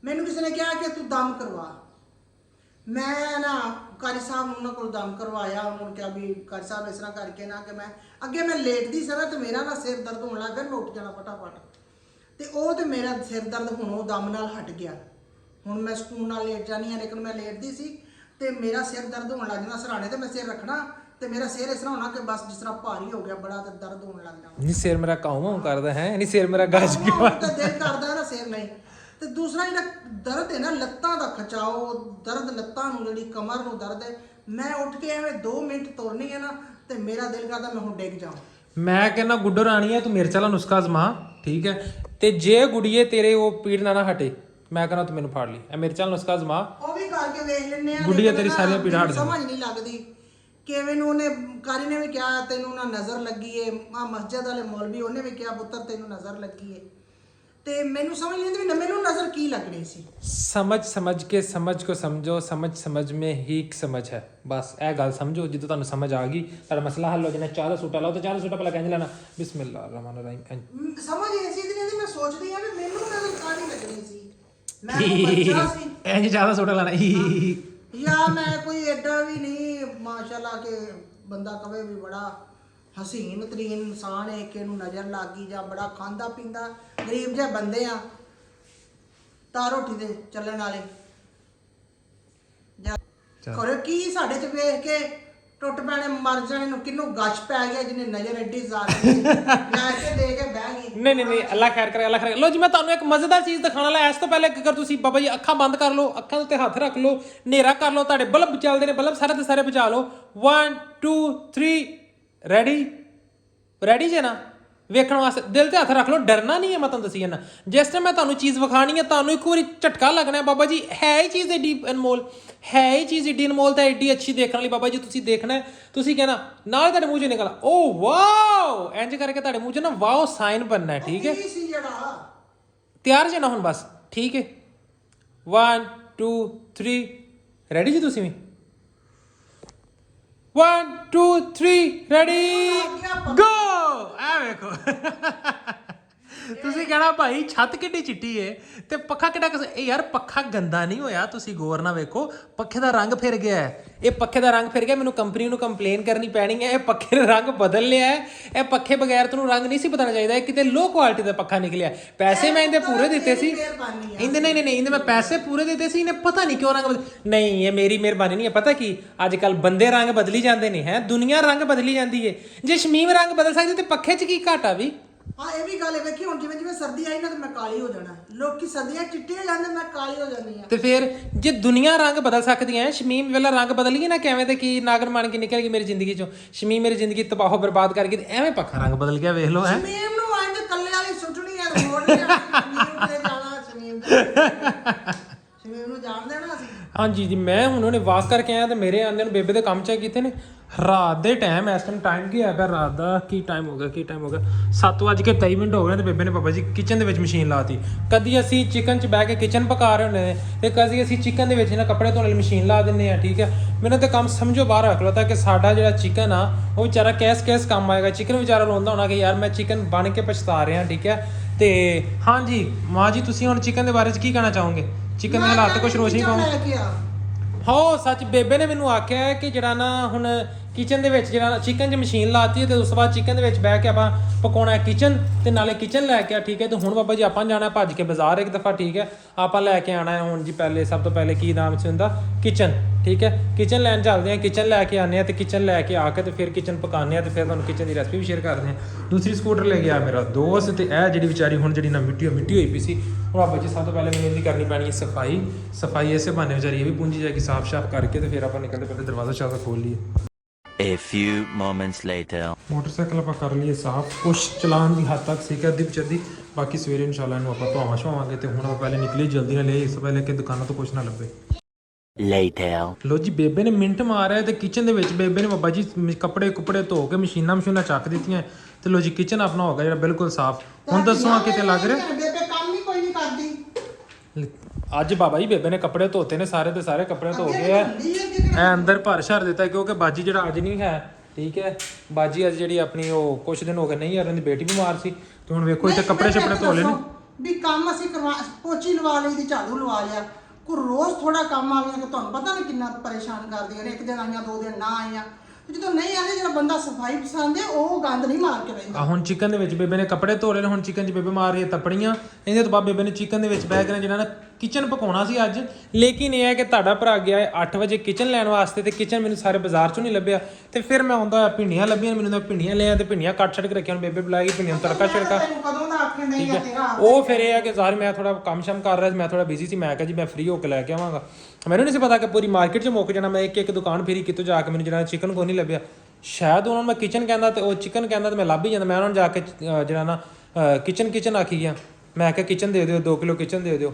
ਮੈਨੂੰ ਕਿਸੇ ਨੇ ਕਿਹਾ ਕਿ ਤੂੰ ਦਮ ਕਰਵਾ। ਮੈਂ ਨਾ ਕਾਰੀ ਸਾਹਿਬ ਨੂੰ ਉਹਨਾਂ ਕੋਲ ਦਮ ਕਰਵਾਇਆ। ਉਹਨਾਂ ਨੂੰ ਕਿਹਾ ਵੀ ਕਾਰੀ ਸਾਹਿਬ ਇਸ ਤਰ੍ਹਾਂ ਕਰਕੇ ਨਾ ਕਿ ਮੈਂ ਲੇਟਦੀ ਸਾਂ ਤੇ ਮੇਰਾ ਨਾ ਸਿਰ ਦਰਦ ਹੋਣ ਲੱਗ ਗਿਆ, ਮੈਂ ਉੱਠ ਜਾਣਾ ਫਟਾਫਟ, ਤੇ ਉਹ ਤੇ ਮੇਰਾ ਸਿਰ ਦਰਦ ਹੁਣ ਉਹ ਦਮ ਨਾਲ ਹਟ ਗਿਆ। ਹੁਣ ਮੈਂ ਸਕੂਨ ਨਾਲ ਲੇਟ ਜਾਨੀ ਆ, ਲੇਕਿਨ ਮੈਂ ਲੇਟਦੀ ਸੀ ਤੇ ਮੇਰਾ ਸਿਰ ਦਰਦ ਹੋਣ ਲੱਗ ਜਾਂਦਾ ਸਰਾਣੇ ਤੇ ਮੈਂ ਸਿਰ ਰੱਖਣਾ ਤੇ ਮੇਰਾ ਸਿਰ ਇਸ ਤਰ੍ਹਾਂ ਹੋਣਾ ਕਿ ਬਸ ਜਿਸ ਤਰ੍ਹਾਂ ਭਾਰੀ ਹੋ ਗਿਆ ਬੜਾ ਤੇ ਦਰਦ ਹੋਣ ਲੱਗ ਜਾਣਾ। ਨਹੀਂ ਸਿਰ ਮੇਰਾ ਕਾਉਂ ਕਰਦਾ ਹੈ, ਨਹੀਂ ਸਿਰ ਮੇਰਾ ਗੱਜ ਗਿਆ ਤੇ ਦਿਲ ਕਰਦਾ ਨਾ ਸਿਰ ਨਹੀਂ। ਤੇ ਦੂਸਰਾ ਜਿਹੜਾ ਦਰਦ ਹੈ ਨਾ ਲੱਤਾਂ ਦਾ ਖਿਚਾਓ ਦਰਦ, ਲੱਤਾਂ ਨੂੰ ਜਿਹੜੀ ਕਮਰ ਨੂੰ ਦਰਦ ਹੈ, ਮੈਂ ਉੱਠ ਕੇ ਐਵੇਂ 2 ਮਿੰਟ ਤੁਰਨੀ ਹੈ ਨਾ ਤੇ ਮੇਰਾ ਦਿਲ ਕਰਦਾ ਮੈਂ ਹੁਣ ਡਿੱਗ ਜਾਵਾਂ। ਮੈਂ ਕਹਿੰਦਾ ਗੁੱਡੋ ਰਾਣੀ ਹੈ, ਤੂੰ ਮਿਰਚ ਵਾਲਾ ਨੁਸਖਾ ਅਜ਼ਮਾ, ਠੀਕ ਹੈ, ਤੇ ਜੇ ਗੁੜੀਏ ਤੇਰੇ ਉਹ ਪੀੜ ਨਾ ਹਟੇ, ਮੈਂ ਕਹਿੰਦਾ ਤੂੰ ਮੈਨੂੰ ਫੜ ਲਈ, ਇਹ ਮਿਰਚ ਵਾਲਾ ਨੁਸਖਾ ਅਜ਼ਮਾ, ਉਹ ਵੀ ਕਰਕੇ ਵੇਖ ਲੈਣੇ ਆ। ਗੁੱਡੀਆ ਤੇਰੀ ਸਾਰੀਆਂ ਪੀੜਾਂ ਹਟ ਸਮਝ ਨਹੀਂ ਲੱਗਦੀ ਕਿਵੇਂ ਨੂੰ। ਉਹਨੇ ਕਾਰੀ ਨੇ ਵੀ ਕਿਹਾ ਤੈਨੂੰ ਨਾ ਨਜ਼ਰ ਲੱਗੀ ਏ, ਆ ਮਸਜਿਦ ਵਾਲੇ ਮੌਲਵੀ ਉਹਨੇ ਵੀ ਕਿਹਾ ਪੁੱਤਰ ਤੈਨੂੰ ਨਜ਼ਰ ਲੱਗੀ ਏ, ਤੇ ਮੈਨੂੰ ਸਮਝ ਨਹੀਂ ਆਉਂਦੀ ਵੀ ਮੈਨੂੰ ਨਜ਼ਰ ਕੀ ਲੱਗਣੀ ਸੀ। ਸਮਝ ਕੇ ਸਮਝ ਕੋ ਸਮਝੋ, ਸਮਝ ਮੇ ਹੀ ਇੱਕ ਸਮਝ ਹੈ, ਬਸ ਇਹ ਗੱਲ ਸਮਝੋ। ਜਦੋਂ ਤੁਹਾਨੂੰ ਸਮਝ ਆ ਗਈ ਤੁਹਾਡਾ ਮਸਲਾ ਹੱਲ ਹੋ ਜਾਣਾ। 4 ਸੂਟਾ ਲਾਓ ਤੇ 4 ਸੂਟਾ ਪਹਿਲਾਂ ਕਹਿੰਦੇ ਲੈਣਾ ਬਿਸਮਿਲ੍ਲਾਹਿਰ ਰਹਿਮਾਨਿਰ ਰਹੀਮ। ਸਮਝ ਇਹ ਚੀਜ਼ ਨਹੀਂ ਆਉਂਦੀ, ਮੈਂ ਸੋਚਦੀ ਆ ਵੀ ਮੈਨੂੰ ਨਜ਼ਰ ਕਾਹਦੀ ਲੱਗਣੀ ਸੀ। ਮੈਂ ਬੱਚਾ ਸੀ ਇੰਜ ਜ਼ਿਆਦਾ ਸੂਟਾ ਲਾਣਾ ਯਾ ਮੈਂ ਕੋਈ ਐਡਾ ਵੀ ਨਹੀਂ ਮਾਸ਼ਾਅੱਲਾ ਕਿ ਬੰਦਾ ਕਵੇ ਵੀ ਬੜਾ ਹਸੀਨ ਤਰੀਨ ਇਨਸਾਨ ਹੈ ਕਿ ਇਹਨੂੰ ਨਜ਼ਰ ਲੱਗ ਗਈ ਜਾਂ ਬੜਾ ਖਾਂਦਾ ਪੀਂਦਾ ਗਰੀਬ ਜਿਹੇ ਬੰਦੇ ਆ, ਤਾਂ ਰੋਟੀ ਦੇ ਚੱਲਣ ਵਾਲੇ ਕਰੋ ਕੀ ਸਾਡੇ ਚ ਵੇਖ ਕੇ ਟੁੱਟ ਪੈਣੇ ਮਰ ਜਾਣੇ ਨੂੰ, ਕਿੰਨੂੰ ਗਸ਼ ਪੈ ਗਿਆ ਜਿਹਨੇ ਨਜ਼ਰ ਐਡੀ ਜ਼ਾਲਮ ਲੈ ਕੇ ਦੇ ਕੇ ਬਹਿ ਗਈ। ਨਹੀਂ ਅੱਲਾ ਖੈਰ ਕਰੇ, ਅੱਲਾ ਖੈਰ। ਲੋ ਜੀ ਮੈਂ ਤੁਹਾਨੂੰ ਇੱਕ ਮਜ਼ੇਦਾਰ ਚੀਜ਼ ਦਿਖਾਉਣ ਵਾਲਾ। ਇਸ ਤੋਂ ਪਹਿਲੇ ਅਗਰ ਤੁਸੀਂ ਬਾਬਾ ਜੀ ਅੱਖਾਂ ਬੰਦ ਕਰ ਲਓ, ਅੱਖਾਂ ਉੱਤੇ ਹੱਥ ਰੱਖ ਲਓ, ਹਨੇਰਾ ਕਰ ਲਓ, ਤੁਹਾਡੇ ਬਲਬ ਚੱਲਦੇ ਨੇ, ਬਲਬ ਸਾਰੇ ਦੇ ਸਾਰੇ ਬੁਝਾ ਲਓ। 1 2 3 ਰੈਡੀ ਜੇ ਨਾ ਵੇਖਣ ਵਾਸਤੇ ਦਿਲ ਤੇ ਹੱਥ ਰੱਖ ਲਓ, ਡਰਨਾ ਨਹੀਂ ਹੈ। ਮੈਂ ਤੁਹਾਨੂੰ ਦੱਸੀ ਜਾਂਦਾ, ਜਿਸ ਟਾਈਮ ਮੈਂ ਤੁਹਾਨੂੰ ਚੀਜ਼ ਵਿਖਾਣੀ ਹੈ ਤੁਹਾਨੂੰ ਇੱਕ ਵਾਰੀ ਝਟਕਾ ਲੱਗਣਾ। ਬਾਬਾ ਜੀ ਹੈ ਇਹ ਚੀਜ਼ ਏਡੀ ਅਨਮੋਲ, ਹੈ ਇਹ ਚੀਜ਼ ਏਡੀ ਅਨਮੋਲ ਤਾਂ ਏਡੀ ਅੱਛੀ ਦੇਖਣ ਵਾਲੀ। ਬਾਬਾ ਜੀ ਤੁਸੀਂ ਦੇਖਣਾ, ਤੁਸੀਂ ਕਹਿਣਾ ਨਾਲ ਤੁਹਾਡੇ ਮੂੰਹ ਚੋਂ ਨਿਕਲਣਾ ਓ ਵਾਓ, ਇੰਜ ਕਰਕੇ ਤੁਹਾਡੇ ਮੂੰਹ 'ਚ ਨਾ ਵਾਓ ਸਾਈਨ ਬਣਨਾ ਹੈ, ਠੀਕ ਹੈ। ਤਿਆਰ ਜੇ ਨਾ ਹੁਣ ਬਸ, ਠੀਕ ਹੈ। 1 2 3 ਰੈਡੀ ਜੀ ਤੁਸੀਂ ਵੀ 1 2 3 ਰੈਡੀ ਗੋ। ਆ ਵੇਖੋ ਤੁਸੀਂ ਕਹਿਣਾ ਭਾਈ ਛੱਤ ਕਿੱਡੀ ਚਿੱਟੀ ਏ ਤੇ ਪੱਖਾ ਕਿੱਡਾ ਇਹ ਯਾਰ ਪੱਖਾ ਗੰਦਾ ਨਹੀਂ ਹੋਇਆ, ਤੁਸੀਂ ਗੌਰ ਨਾਲ ਵੇਖੋ ਪੱਖੇ ਦਾ ਰੰਗ ਫਿਰ ਗਿਆ ਹੈ। ਇਹ ਪੱਖੇ ਦਾ ਰੰਗ ਫਿਰ ਗਿਆ, ਮੈਨੂੰ ਕੰਪਨੀ ਨੂੰ ਕੰਪਲੇਨ ਕਰਨੀ ਪੈਣੀ ਹੈ। ਇਹ ਪੱਖੇ ਦਾ ਰੰਗ ਬਦਲ ਲਿਆ ਹੈ। ਇਹ ਪੱਖੇ ਬਗੈਰ ਤੁਹਾਨੂੰ ਰੰਗ ਨਹੀਂ ਸੀ ਬਦਲਣਾ ਚਾਹੀਦਾ, ਇਹ ਕਿਤੇ ਲੋ ਕੁਆਲਿਟੀ ਦਾ ਪੱਖਾ ਨਿਕਲਿਆ। ਪੈਸੇ ਮੈਂ ਇਹਦੇ ਪੂਰੇ ਦਿੱਤੇ ਸੀ, ਇਹਦੇ ਨਹੀਂ ਇਹਦੇ ਮੈਂ ਪੈਸੇ ਪੂਰੇ ਦਿੱਤੇ ਸੀ, ਇਹਨੇ ਪਤਾ ਨਹੀਂ ਕਿਉਂ ਰੰਗ ਨਹੀਂ, ਇਹ ਮੇਰੀ ਮਿਹਰਬਾਨੀ ਨਹੀਂ ਹੈ। ਪਤਾ ਕੀ ਅੱਜ ਕੱਲ ਬੰਦੇ ਰੰਗ ਬਦਲੀ ਜਾਂਦੇ ਨੇ, ਹੈ ਦੁਨੀਆ ਰੰਗ ਬਦਲੀ ਜਾਂਦੀ ਹੈ। ਜੇ ਸ਼ਮੀਮ ਰੰਗ ਬਦਲ ਸਕਦੀ ਤੇ ਪੱਖੇ 'ਚ ਕੀ ਘਾਟਾ ਵੀ। ਹਾਂ ਇਹ ਵੀ ਗੱਲ ਹੈ, ਵੇਖੀ ਹੁਣ ਜਿਵੇਂ ਜਿਵੇਂ ਸਰਦੀ ਆਈ ਨਾ ਤੇ ਮੈਂ ਕਾਲੀ ਹੋ ਜਾਣਾ। ਲੋਕੀ ਸਰਦੀਆਂ ਚਿੱਟੇ ਹੋ ਜਾਂਦੇ, ਮੈਂ ਕਾਲੀ ਹੋ ਜਾਂਦੀ ਆ। ਤੇ ਫਿਰ ਜੇ ਦੁਨੀਆ ਰੰਗ ਬਦਲ ਸਕਦੀ ਹੈ, ਸ਼ਮੀਮ ਵੇਲਾ ਰੰਗ ਬਦਲੀਏ ਨਾ ਕਿਵੇਂ ਤੇ ਕੀ ਨਾਗਰ ਬਣ ਕੇ ਨਿਕਲ ਗਈ ਮੇਰੀ ਜ਼ਿੰਦਗੀ ਚੋਂ। ਸ਼ਮੀਮ ਮੇਰੀ ਜ਼ਿੰਦਗੀ ਤਬਾਹੋ ਬਰਬਾਦ ਕਰ ਗਈ ਤੇ ਐਵੇਂ ਪੱਖਾ ਰੰਗ ਬਦਲ ਗਿਆ, ਵੇਖ ਲਓ। ਹੈ ਸ਼ਮੀਮ ਨੂੰ ਆਂਜ ਕੱਲੇ ਵਾਲੀ ਸੁੱਟਣੀ ਹੈ, ਰੋਡ ਤੇ ਸ਼ਮੀਮ ਤੇ ਜਾਣਾ। ਸ਼ਮੀਮ ਨੂੰ ਜਾਣਦੇ ਨਾ ਅਸੀਂ। ਹਾਂਜੀ ਜੀ, ਮੈਂ ਹੁਣ ਉਹਨੇ ਵਾਕ ਕਰਕੇ ਆਇਆ ਤੇ ਮੇਰੇ ਆਂਦੇ ਨੂੰ ਬੇਬੇ ਦੇ ਕੰਮ ਚੈੱਕ ਕੀਤੇ ਨੇ। ਰਾਤ ਦੇ ਟਾਈਮ ਇਸ ਟਾਈਮ ਕੀ ਹੈਗਾ, ਰਾਤ ਦਾ ਕੀ ਟਾਈਮ ਹੋ ਗਿਆ 7:23 ਹੋ ਗਏ ਤੇ ਬੇਬੇ ਨੇ ਬਾਬਾ ਜੀ ਕਿਚਨ ਦੇ ਵਿੱਚ ਮਸ਼ੀਨ ਲਾਤੀ। ਕਦੀ ਅਸੀਂ ਚਿਕਨ 'ਚ ਬਹਿ ਕੇ ਕਿਚਨ ਪਕਾ ਰਹੇ ਹੁੰਦੇ ਨੇ ਤੇ ਕਦੀ ਅਸੀਂ ਚਿਕਨ ਦੇ ਵਿੱਚ ਨਾ ਕੱਪੜੇ ਧੋਣ ਵਾਲੀ ਮਸ਼ੀਨ ਲਾ ਦਿੰਦੇ ਆ, ਠੀਕ ਹੈ। ਮੈਨੂੰ ਤੇ ਕੰਮ ਸਮਝੋ ਬਾਹਰ ਰੱਖ ਲਓ ਤਾਂ ਕਿ ਸਾਡਾ ਜਿਹੜਾ ਚਿਕਨ ਆ ਉਹ ਵਿਚਾਰਾ ਕੈਸ ਕੰਮ ਆਏਗਾ। ਚਿਕਨ ਵਿਚਾਰਾ ਰੋਂਦਾ ਹੋਣਾ ਕਿ ਯਾਰ ਮੈਂ ਚਿਕਨ ਬਣ ਕੇ ਪਛਤਾ ਰਿਹਾ, ਠੀਕ ਹੈ। ਤੇ ਹਾਂਜੀ ਮਾਂ ਜੀ ਤੁਸੀਂ ਹੁਣ ਚਿਕਨ ਦੇ ਬਾਰੇ 'ਚ ਕੀ ਕਹਿਣਾ ਚਾਹੋਗੇ? ਚਿਕਨ ਦੇ ਹਾਲਾਤ ਕੁਝ ਰੋਸ਼ਨੀ ਪਾਓ। ਹੋ ਸੱਚ ਬੇਬੇ ਨੇ ਮੈਨੂੰ ਆਖਿਆ ਹੈ ਕਿ ਜਿਹੜਾ ਨਾ ਹੁਣ ਕਿਚਨ ਦੇ ਵਿੱਚ ਜਿਹੜਾ ਚਿਕਨ 'ਚ ਮਸ਼ੀਨ ਲਾਤੀ ਹੈ ਤੇ ਉਸ ਤੋਂ ਬਾਅਦ ਚਿਕਨ ਦੇ ਵਿੱਚ ਬਹਿ ਕੇ ਆਪਾਂ ਪਕਾਉਣਾ ਹੈ ਕਿਚਨ ਤੇ ਨਾਲੇ ਕਿਚਨ ਲੈ ਕੇ ਆ ਠੀਕ ਹੈ। ਤੇ ਹੁਣ ਬਾਬਾ ਜੀ ਆਪਾਂ ਜਾਣਾ ਭੱਜ ਕੇ ਬਾਜ਼ਾਰ ਇੱਕ ਦਫਾ ਠੀਕ ਹੈ। ਆਪਾਂ ਲੈ ਕੇ ਆਣਾ ਹੈ ਹੁਣ ਜੀ ਪਹਿਲੇ ਸਭ ਤੋਂ ਪਹਿਲੇ ਕੀ ਨਾਮ ਸੀ ਹੁੰਦਾ ਕਿਚਨ ਠੀਕ ਹੈ। ਕਿਚਨ ਲੈਣ ਚੱਲਦੇ ਆ ਕਿਚਨ ਲੈ ਕੇ ਆਉਂਦੇ ਆ ਤੇ ਕਿਚਨ ਲੈ ਕੇ ਆ ਕੇ ਤੇ ਫਿਰ ਕਿਚਨ ਪਕਾਉਂਦੇ ਆ ਤੇ ਫਿਰ ਤੁਹਾਨੂੰ ਕਿਚਨ ਦੀ ਰੈਸਪੀ ਵੀ ਸ਼ੇਅਰ ਕਰਦੇ ਆ। ਦੂਸਰੀ ਸਕੂਟਰ ਲੈ ਗਿਆ ਮੇਰਾ ਦੋਸਤ ਤੇ ਇਹ ਜਿਹੜੀ ਵਿਚਾਰੀ ਹੁਣ ਜਿਹੜੀ ਨਾ ਮਿੱਟੀ ਹੋਈ ਪਈ ਸੀ ਹੁਣ ਬਾਬਾ ਜੀ ਸਭ ਤੋਂ ਪਹਿਲੇ ਮੈਨੂੰ ਇਹਦੀ ਕਰਨੀ ਪੈਣੀ ਹੈ ਸਫਾਈ ਇਸੇ ਬਹਾਨੇ ਵਿਚਾਰੀ ਇਹ ਵੀ ਪੁੰਜੀ ਜਾਏਗੀ ਸਾਫ਼ ਕਰਕੇ ਤੇ ਫਿਰ ਆਪਾਂ ਨਿਕਲਦੇ ਪਹਿਲੇ ਦਰਵਾਜ਼ਾ ਚਾਹ ਖੋਲ ਲਈਏ। A few moments later. Motorcycle ਆਪਾਂ ਕਰ ਲਈਏ ਸਾਫ਼ ਕੁਛ ਚਲਾਉਣ ਦੀ ਹੱਦ ਤੱਕ ਸਿੱਖ ਅੱਧੀ ਵਿਚਦੀ ਬਾਕੀ ਸਵੇਰੇ ਇਨਸ਼ਾਅੱਲਾ ਇਹਨੂੰ ਆਪਾਂ ਧੋਵਾਂ ਛਵਾਵਾਂਗੇ ਤੇ ਹੁਣ ਆਪਾਂ ਪਹਿਲੇ ਨਿਕਲੀ ਜਲਦੀ ਨਾਲ ਇਸ ਤੋਂ ਪਹਿਲੇ ਕਿ ਦੁਕਾਨਾਂ ਤੋਂ ਕੁਛ ਨਾ ਲੱਭੇ। Later. ਲੋ ਜੀ ਬੇਬੇ ਨੇ ਮਿੰਟ ਮਾਰਿਆ ਤੇ ਕਿਚਨ ਦੇ ਵਿੱਚ ਬੇਬੇ ਨੇ ਬਾਬਾ ਜੀ ਕੱਪੜੇ ਧੋ ਕੇ ਮਸ਼ੀਨਾਂ ਚੱਕ ਦਿੱਤੀਆਂ ਤੇ ਲੋ ਜੀ ਕਿਚਨ ਆਪਣਾ ਹੋ ਗਿਆ ਜਿਹੜਾ ਬਿਲਕੁਲ ਸਾਫ਼। ਹੁਣ ਦੱਸੋ ਆ ਕਿਤੇ ਲੱਗ ਰਿਹਾ ਬੇਬੇ ਕੰਮ ਹੀ ਕੋਈ ਨਹੀਂ ਕਰਦੀ। ਅੱਜ ਬਾਬਾ ਜੀ ਬੇਬੇ ਨੇ ਕੱਪੜੇ ਧੋਤੇ ਨੇ ਸਾਰੇ ਦੇ ਸਾਰੇ ਕੱਪੜੇ ਧੋ ਗਏ ਆ ਐ ਅੰਦਰ ਭਰ ਛਰ ਦਿੱਤਾ ਕਿਉਂਕਿ ਬਾਜੀ ਜਿਹੜਾ ਅੱਜ ਨਹੀਂ ਹੈ ਠੀਕ ਹੈ। ਬਾਜੀ ਅੱਜ ਜਿਹੜੀ ਆਪਣੀ ਉਹ ਕੁਛ ਦਿਨ ਹੋ ਗਏ ਨਹੀਂ ਯਾਰ ਉਹਦੀ ਬੇਟੀ ਬਿਮਾਰ ਸੀ ਤੇ ਹੁਣ ਵੇਖੋ ਇੱਥੇ ਕੱਪੜੇ ਧੋ ਲਏ ਨੇ ਵੀ ਕੰਮ ਅਸੀਂ ਪੋਚੀ ਲਵਾ ਲਈ ਤੇ ਝਾੜੂ ਲਵਾ ਲਿਆ ਕੋਈ ਰੋਜ਼ ਥੋੜਾ ਕੰਮ ਆ ਗਿਆ ਕਿ ਤੁਹਾਨੂੰ ਪਤਾ ਨਹੀਂ ਕਿੰਨਾ ਪਰੇਸ਼ਾਨ ਕਰਦੀਆਂ ਨੇ। ਇੱਕ ਦਿਨ ਆਈਆਂ 2 ਦਿਨ ਨਾ ਆਈਆਂ ਜਦੋਂ ਨਹੀਂ ਆਉਂਦੇ ਜਿਹੜਾ ਬੰਦਾ ਸਫਾਈ ਪਸੰਦ ਹੈ ਉਹ ਗੰਦ ਨਹੀਂ ਮਾਰ ਕੇ ਬੈਠਦਾ। ਹੁਣ ਚਿਕਨ ਦੇ ਵਿੱਚ ਬੇਬੇ ਨੇ ਕੱਪੜੇ ਧੋ ਲਏ ਨੇ ਹੁਣ ਚਿਕਨ 'ਚ ਬੇਬੇ ਮਾਰ ਰਹੀ ਹੈ ਤਪੜੀਆਂ। ਇਹਦੇ ਤੋਂ ਬਾਅਦ ਬੇਬੇ ਨੇ ਚਿਕਨ ਦੇ ਵਿੱਚ ਬਹਿ ਕੇ ਜਿਹੜਾ ਨਾ ਕਿਚਨ ਪਕਾਉਣਾ ਸੀ ਅੱਜ ਲੇਕਿਨ ਇਹ ਹੈ ਕਿ ਤੁਹਾਡਾ ਭਰਾ ਗਿਆ ਹੈ 8 ਵਜੇ ਕਿਚਨ ਲੈਣ ਵਾਸਤੇ ਤੇ ਕਿਚਨ ਮੈਨੂੰ ਸਾਰੇ ਬਾਜ਼ਾਰ 'ਚੋਂ ਨਹੀਂ ਲੱਭਿਆ ਤੇ ਫਿਰ ਮੈਂ ਆਉਂਦਾ ਭਿੰਡੀਆਂ ਲੱਭੀਆਂ ਮੈਨੂੰ ਤਾਂ ਭਿੰਡੀਆਂ ਲਿਆ ਤੇ ਭਿੰਡੀਆਂ ਕੱਟ ਛੱਡ ਕੇ ਰੱਖੀਆਂ ਹੁਣ ਬੇਬੇ ਬੁਲਾਏਗੀ ਭਿੰਡੀਆਂ ਨੂੰ ਤੜਕਾ ਛਿੜਕਾ ਕਦੋਂ ਦਾ ਆਖਣ ਨਹੀਂ ਠੀਕ ਹੈ। ਉਹ ਫਿਰ ਇਹ ਹੈ ਕਿ ਜ਼ਾਹਰ ਮੈਂ ਥੋੜਾ ਕੰਮ ਸ਼ਮ ਕਰ ਰਿਹਾ ਸੀ ਮੈਂ ਥੋੜਾ ਬਿਜ਼ੀ ਸੀ ਮੈਂ ਕਿਹਾ ਜੀ ਮੈਂ ਫ੍ਰੀ ਹੋ ਕੇ ਲੈ ਕੇ ਆਵਾਂਗਾ। ਮੈਨੂੰ ਨਹੀਂ ਸੀ ਪਤਾ ਕਿ ਪੂਰੀ ਮਾਰਕੀਟ 'ਚ ਮੁੱਕ ਜਾਣਾ ਮੈਂ ਇੱਕ ਦੁਕਾਨ ਫੇਰੀ ਕਿਤੋਂ ਜਾ ਕੇ ਮੈਨੂੰ ਜਿਹੜਾ ਚਿਕਨ ਕੋਈ ਨਹੀਂ ਲੱਭਿਆ ਸ਼ਾਇਦ ਉਹਨਾਂ ਨੂੰ ਮੈਂ ਕਿਚਨ ਕਹਿੰਦਾ ਤੇ ਉਹ ਚਿਕਨ ਕਹਿੰਦਾ ਤੇ ਮੈਂ ਲੱਭ ਹੀ ਜਾਂਦਾ। ਮੈਂ ਉਹਨਾਂ ਨੂੰ ਜਾ ਕੇ ਜਿਹੜਾ ਨਾ ਕਿਚਨ ਆਖੀ ਗਿਆ ਮੈਂ ਕਿਹਾ ਕਿਚਨ ਦੇ ਦਿਓ 2 ਕਿਲੋ ਕਿਚਨ ਦੇ ਦਿਓ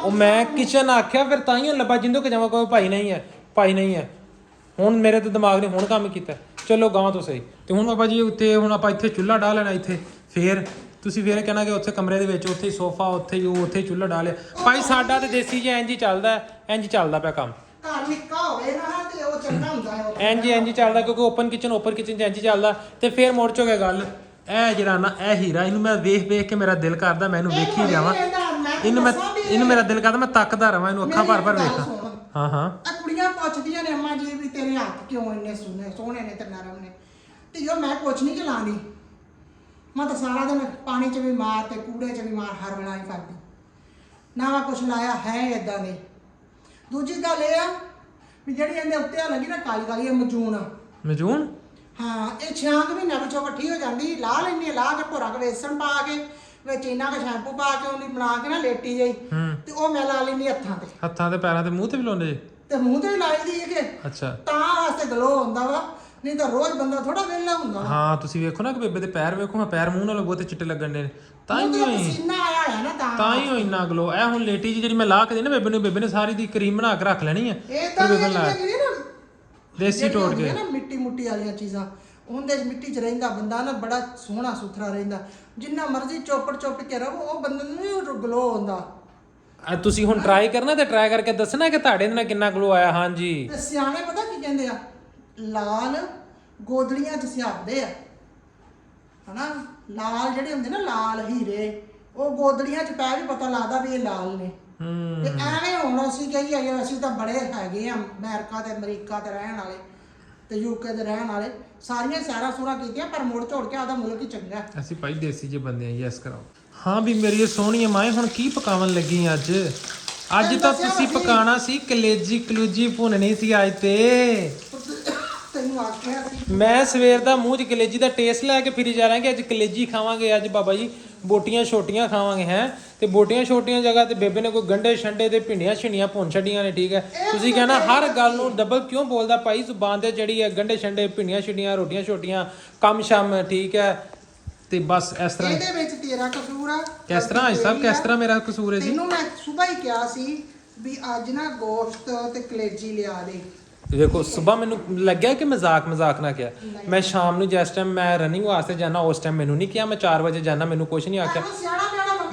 ਉਹ ਮੈਂ ਕਿਚਨ ਆਖਿਆ ਫਿਰ ਤਾਂ ਹੀ ਲੱਭਾ ਜਿੰਦੋਂ ਕਿ ਜਾਵਾਂ ਕੋਈ ਭਾਈ ਨਹੀਂ ਹੈ। ਹੁਣ ਮੇਰੇ ਤੇ ਦਿਮਾਗ ਨੇ ਹੁਣ ਕੰਮ ਕੀਤਾ ਚਲੋ ਗਾਂ ਤੋਂ ਸਹੀ ਤੇ ਹੁਣ ਬਾਬਾ ਜੀ ਉੱਤੇ ਹੁਣ ਆਪਾਂ ਇੱਥੇ ਚੁੱਲ੍ਹਾ ਡਾ ਲੈਣਾ ਇੱਥੇ ਫਿਰ ਤੁਸੀਂ ਫਿਰ ਕਹਿਣਾ ਕਿ ਉੱਥੇ ਕਮਰੇ ਦੇ ਵਿੱਚ ਉੱਥੇ ਹੀ ਸੋਫਾ ਉੱਥੇ ਹੀ ਚੁੱਲ੍ਹਾ ਡਾ ਲਿਆ ਭਾਈ ਸਾਡਾ ਤੇ ਦੇਸੀ ਜਿਹਾ ਇੰਜ ਹੀ ਚੱਲਦਾ ਪਿਆ ਕੰਮ ਘਰ ਨਿੱਕਾ ਹੋਵੇ ਨਾ ਤੇ ਉਹ ਚੰਗਾ ਹੁੰਦਾ ਹੈ ਇੰਜ ਹੀ ਚੱਲਦਾ ਕਿਉਂਕਿ ਓਪਨ ਕਿਚਨ ਚ ਇੰਜ ਹੀ ਚੱਲਦਾ ਤੇ ਫਿਰ ਮੁੜ ਚੁੱਕਿਆ ਗੱਲ ਇਹ ਜਿਹੜਾ ਨਾ ਇਹ ਹੀਰਾ ਇਹਨੂੰ ਮੈਂ ਵੇਖ ਕੇ ਮੇਰਾ ਦਿਲ ਕਰਦਾ ਮੈਂ ਇਹਨੂੰ ਵੇਖੀ ਜਾਵਾਂ ਇਹਨੂੰ ਮੇਰਾ ਦਿਲ ਕਰਦਾ ਮੈਂ ਤੱਕਦਾ ਰਵਾਂ ਇਹਨੂੰ ਅੱਖਾਂ ਭਰ ਵੇਖਾਂ। ਹਾਂ ਆ ਕੁੜੀਆਂ ਪੁੱਛਦੀਆਂ ਨੇ ਅੰਮਾ ਜੀ ਵੀ ਤੇਰੇ ਹੱਥ ਕਿਉਂ ਇੰਨੇ ਸੋਹਣੇ ਨੇ ਤੇ ਨਰਮ ਨੇ ਤੇ ਜੋ ਮੈਂ ਕੁਛ ਨਹੀਂ ਚਲਾਉਂਦੀ ਮੈਂ ਤਾਂ ਸਾਰਾ ਦਿਨ ਪਾਣੀ 'ਚ ਵੀ ਮਾਰ ਤੇ ਕੂੜੇ 'ਚ ਵੀ ਮਾਰ ਹਰ ਵੇਲਾ ਹੀ ਕਰਦੀ ਨਾ ਮੈਂ ਕੁਛ ਲਾਇਆ ਹੈ ਇਦਾਂ ਦੇ। ਦੂਜੀ ਗੱਲ ਇਹ ਆ ਵੀ ਜਿਹੜੀ ਇਹਦੇ ਉੱਤੇ ਆ ਲੱਗੀ ਨਾ ਕਾਲੀ ਇਹ ਮਜੂਨ ਹਾਂ ਇਹ 6 ਮਹੀਨਿਆਂ ਵਿੱਚੋਂ ਇਕੱਠੀ ਹੋ ਜਾਂਦੀ ਲਾ ਲੈਂਦੀ ਲਾ ਕੇ ਭੋਰਾ ਕੇ ਵੇਸਣ ਪਾ ਕੇ ਵਿੱਚ ਇਹਨਾਂ ਦਾ ਸ਼ੈਂਪੂ ਪਾ ਕੇ ਉਹਦੀ ਬਣਾ ਕੇ ਨਾ ਲੇਟੀ ਜਾਈ ਤੇ ਉਹ ਮੈਂ ਲਾ ਲੈਂਦੀ ਹੱਥਾਂ ਤੇ ਪੈਰਾਂ ਤੇ ਮੂੰਹ ਤੇ ਵੀ ਲਾਉਂਦੇ ਜੇ ਤੇ ਮੂੰਹ ਤੇ ਵੀ ਲਾਈ ਦੀ ਹੈ ਅੱਛਾ ਤਾਂ ਵਾਸਤੇ ਗਲੋ ਹੁੰਦਾ ਵਾ ਨਹੀਂ ਤਾਂ ਰੋਜ਼ ਬੰਦਾ ਥੋੜਾ ਵਿਹਲਾ ਹੁੰਦਾ ਹਾਂ ਤੁਸੀਂ ਵੇਖੋ ਨਾ ਕਿ ਬੇਬੇ ਦੇ ਪੈਰ ਵੇਖੋ ਮੈਂ ਪੈਰ ਮੂੰਹ ਨਾਲੋਂ ਬਹੁਤੇ ਚਿੱਟੇ ਲੱਗਣ ਦੇ ਤਾਂ ਹੀ ਪਸੀਨਾ ਆਇਆ ਹੋਇਆ ਨਾ ਤਾਂ ਹੀ ਇੰਨਾ ਗਲੋ ਇਹ ਹੁਣ ਲੇਟੀ ਜਿਹੜੀ ਮੈਂ ਲਾ ਕੇ ਦੇ ਨਾ ਬੇਬੇ ਨੇ ਸਾਰੀ ਦੀ ਕਰੀਮ ਬਣਾ ਕੇ ਰੱਖ ਲੈਣੀ ਹੈ ਇਹ ਤਾਂ ਦੇਸੀ ਟੋੜ ਕੇ ਨਾ ਮਿੱਟੀ ਵਾਲੀਆਂ ਚੀਜ਼ਾਂ ਉਹਦੇ ਮਿੱਟੀ 'ਚ ਰਹਿੰਦਾ ਬੰਦਾ ਨਾ ਬੜਾ ਸੋਹਣਾ ਸੁਥਰਾ ਰਹਿੰਦਾ ਜਿੰਨਾ ਮਰਜ਼ੀ ਚੋਪੜ ਕੇ ਰਹੋ ਉਹ ਬੰਦੇ ਨੂੰ ਗਲੋ ਆਉਂਦਾ। ਤੁਸੀਂ ਹੁਣ ਟਰਾਈ ਕਰਨਾ ਤੇ ਟਰਾਈ ਕਰਕੇ ਦੱਸਣਾ ਕਿ ਤੁਹਾਡੇ ਨਾਲ ਕਿੰਨਾ ਗਲੋ ਆਇਆ। ਹਾਂਜੀ ਤੇ ਸਿਆਣੇ ਪਤਾ ਕੀ ਕਹਿੰਦੇ ਆ ਲਾਲ ਗੋਦੜੀਆਂ 'ਚ ਸਿਆਪਦੇ ਆ ਹਨਾ ਲਾਲ ਜਿਹੜੇ ਹੁੰਦੇ ਨਾ ਲਾਲ ਹੀਰੇ ਉਹ ਗੋਦੜੀਆਂ 'ਚ ਪੈ ਵੀ ਪਤਾ ਲੱਗਦਾ ਵੀ ਇਹ ਲਾਲ ਨੇ ਤੇ ਐਵੇਂ ਹੁਣ ਅਸੀਂ ਕਹੀਏ ਅਸੀਂ ਤਾਂ ਬੜੇ ਹੈਗੇ ਆ ਅਮਰੀਕਾ ਤੇ ਰਹਿਣ ਵਾਲੇ ਤੇ ਯੂਕੇ ਦੇ ਰਹਿਣ ਵਾਲੇ ਸਾਰੀਆਂ ਸੈਰਾਂ ਸੂਰਾਂ ਕੀਤੀਆਂ ਪਰ ਮੁੜ ਝੋੜ ਕੇ ਆਦਾ ਮੁਲਕ ਹੀ ਚੰਗਾ ਅਸੀਂ ਭਾਈ ਦੇਸੀ ਜੇ ਬੰਦੇ ਆ ਯੈਸ ਕਰਾਓ। ਹਾਂ ਵੀ ਮੇਰੀ ਇਹ ਸੋਹਣੀ ਮਾਏ ਹੁਣ ਕੀ ਪਕਾਉਣ ਲੱਗੀ ਅੱਜ ਤਾਂ ਤੁਸੀਂ ਪਕਾਣਾ ਸੀ ਕਲੇਜੀ ਭੁੰਨਣੀ ਸੀ ਅੱਜ ਤੇ ਤੈਨੂੰ ਆਖਿਆ ਸੀ ਮੈਂ ਸਵੇਰ ਦਾ ਮੂੰਹ 'ਚ ਕਲੇਜੀ ਦਾ ਟੇਸਟ ਲੈ ਕੇ ਫਿਰੀ ਜਾ ਰਿਹਾ ਕਿ ਅੱਜ ਕਲੇਜੀ ਖਾਵਾਂਗੇ ਅੱਜ ਬਾਬਾ ਜੀ ਬੋਟੀਆਂ ਛੋਟੀਆਂ ਖਾਵਾਂਗੇ ਹੈ ਤੇ ਬੋਟੀਆਂ ਛੋਟੀਆਂ ਜਗ੍ਹਾ ਤੇ ਬੇਬੇ ਨੇ ਕੋਈ ਗੰਡੇ ਛੰਡੇ ਤੇ ਭਿੰਡੀਆਂ ਛਿੰਡੀਆਂ ਭੁੰਨ ਛੱਡੀਆਂ ਨੇ ਠੀਕ ਹੈ। ਤੁਸੀਂ ਕਹਿਣਾ ਹਰ ਗੱਲ ਨੂੰ ਡਬਲ ਕਿਉਂ ਬੋਲਦਾ ਭਾਈ ਜ਼ੁਬਾਨ ਤੇ ਜਿਹੜੀ ਹੈ ਗੰਡੇ ਛੰਡੇ ਭਿੰਡੀਆਂ ਛਿੰਡੀਆਂ ਰੋਟੀਆਂ ਛੋਟੀਆਂ ਕੰਮ ਸ਼ਮ ਠੀਕ ਹੈ ਤੇ ਬਸ ਇਸ ਤਰ੍ਹਾਂ ਇਹਦੇ ਵਿੱਚ ਤੇਰਾ ਕਸੂਰ ਆ ਕਿਸ ਤਰ੍ਹਾਂ ਮੇਰਾ ਕਸੂਰ ਹੈ ਜੀ ਤੈਨੂੰ ਮੈਂ ਸਵੇਰ ਹੀ ਕਿਹਾ ਸੀ ਵੀ ਅੱਜ ਨਾ ਗੋਸ਼ਤ ਤੇ ਕਲੇਜੀ ਲਿਆ ਦੇ ਦੇਖੋ ਸਵੇਰ ਮੈਨੂੰ ਲੱਗਿਆ ਕਿ ਮਜ਼ਾਕ ਨਾ ਕਿਹਾ ਮੈਂ ਸ਼ਾਮ ਨੂੰ ਜਿਸ ਟਾਈਮ ਮੈਂ ਰਨਿੰਗ ਵਾਸਤੇ ਜਾਣਾ ਉਸ ਟਾਈਮ ਮੈਨੂੰ ਨਹੀਂ ਕਿਹਾ ਮੈਂ 4 ਵਜੇ ਜਾਣਾ ਮੈਨੂੰ ਕੁਝ ਨਹੀਂ ਆਖਿਆ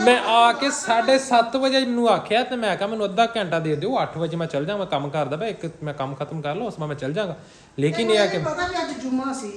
ਮੈਂ ਆ ਕੇ 7:30 ਵਜੇ ਮੈਨੂੰ ਆਖਿਆ ਤੇ ਮੈਂ ਕਿਹਾ ਮੈਨੂੰ ਅੱਧਾ ਘੰਟਾ ਦੇ ਦਿਓ 8 ਵਜੇ ਮੈਂ ਚੱਲ ਜਾਵਾਂ ਕੰਮ ਕਰਦਾ ਬਈ ਇੱਕ ਮੈਂ ਕੰਮ ਖਤਮ ਕਰ ਲਵਾਂ ਉਸ ਮੈਂ ਚੱਲ ਜਾਵਾਂਗਾ ਲੇਕਿਨ ਇਹ ਆ ਕਿ ਪਤਾ ਵੀ ਅੱਜ ਜੁਮਾ ਸੀ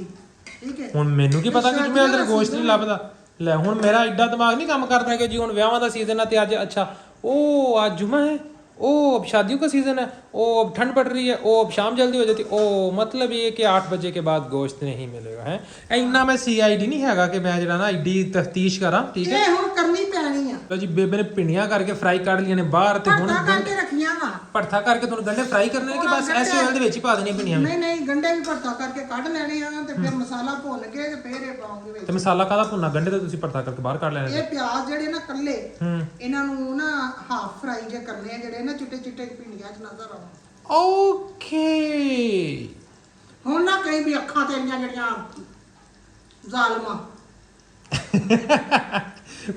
ਠੀਕ ਹੈ ਹੁਣ ਮੈਨੂੰ ਕੀ ਪਤਾ ਕਿ ਜੁਮੇ ਅੰਦਰ ਗੋਸ਼ਤ ਨਹੀਂ ਲੱਭਦਾ ਲੈ ਹੁਣ ਮੇਰਾ ਐਡਾ ਦਿਮਾਗ ਨਹੀਂ ਕੰਮ ਕਰਦਾ ਕਿ ਜੀ ਹੁਣ ਵਿਆਹਾਂ ਦਾ ਸੀਜ਼ਨ ਆ ਤੇ ਅੱਜ ਅੱਛਾ ਉਹ ਅੱਜ ਜੁਮਾ ਹੈ ओ अब शादियों का सीजन है, ओ अब ठंड पड़ रही है, ओ अब शाम जल्दी हो जाती, ओ मतलब ये कि 8 बजे के बाद गोश्त नहीं मिलेगा है। इन्ना मैं CID नहीं हैगा कि मैं जरा ना एडी तफ्तीश करा, ठीक है। ਇਹ ਹੁਣ ਕਰਨੀ ਪੈਣੀ ਆ। ਲਓ ਜੀ ਬੇਬੇ ਨੇ ਪਿੰਡੀਆਂ ਕਰਕੇ ਫਰਾਈ ਕੱਢ ਲਈਆਂ ਨੇ ਬਾਹਰ ਤੇ ਹੁਣ ਭਰਤਾ ਕਰਕੇ ਰੱਖੀਆਂ ਵਾ। ਭਰਥਾ ਕਰਕੇ ਤੁਹਾਨੂੰ ਗੰਢੇ ਫਰਾਈ ਕਰਨੇ ਨੇ ਕਿ ਬਸ ਐਸੇ ਓਇਲ ਦੇ ਵਿੱਚ ਹੀ ਪਾ ਦੇਣੀਆਂ ਪਿੰਡੀਆਂ? ਨਹੀਂ ਨਹੀਂ, ਗੰਢੇ ਵੀ ਭਰਤਾ ਕਰਕੇ ਕੱਢ ਲੈਣੇ ਆ ਤੇ ਫਿਰ ਮਸਾਲਾ ਭੁੰਨ ਕੇ ਤੇ ਫਿਰ ਇਹ ਪਾਉਂਗੇ ਵਿੱਚ। ਤੇ ਮਸਾਲਾ ਕਾਹਦਾ ਭੁੰਨਾ? ਗੰਢੇ ਤੇ ਤੁਸੀਂ ਭਰਥਾ ਕਰਕੇ ਬਾਹਰ ਕੱਢ ਲੈਣੇ ਇਹ ਪਿਆਜ਼ ਜਿਹੜੇ ਨਾ ਕੱਲੇ ਹੂੰ ਇਹਨਾਂ ਨੂੰ ਨਾ ਹਾਫ ਫਰਾਈ ਜੇ ਕਰਨੇ ਆ, ਜਿਹੜੇ ਨਾ ਚਿੱਟੇ ਚਿੱਟੇ ਪਿੰਡੀਆਂ 'ਚ ਨਜ਼ਰ ਆਉਣ। ਓਕੇ ਹੁਣ ਨਾ ਕਈ ਵੀ ਅੱਖਾਂ ਤੇਰੀਆਂ ਜਿਹੜੀਆਂ ਜ਼ਾਲਮਾਂ।